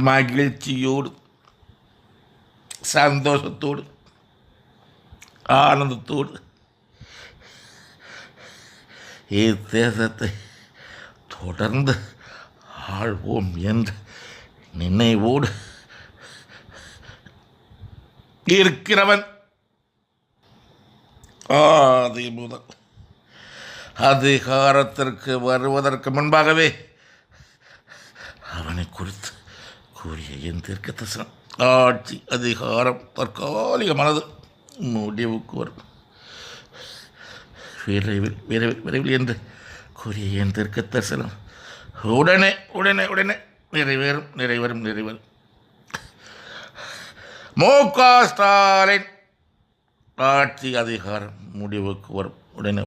மகிழ்ச்சியோடு சந்தோஷத்தோடு ஆனந்தத்தோடு இத்தேசத்தை தொடர்ந்து ஆள்வோம் என்ற நினைவோடு இருக்கிறவன் ஆதி முதல் அதிகாரத்திற்கு வருவதற்கு முன்பாகவே அவனை குறித்து கூறிய என் தீர்க்க தரிசனம் ஆட்சி அதிகாரம் தற்காலிகமானது, முடிவுக்கு வரும். விரைவில் விரைவில் விரைவில் என்று கூறிய என் தீர்க்க தரிசனம் உடனே உடனே உடனே நிறைவேறும் நிறைவேறும் நிறைவேறும். மு.க. ஸ்டாலின் ஆட்சி அதிகாரம் முடிவுக்கு வரும் உடனே.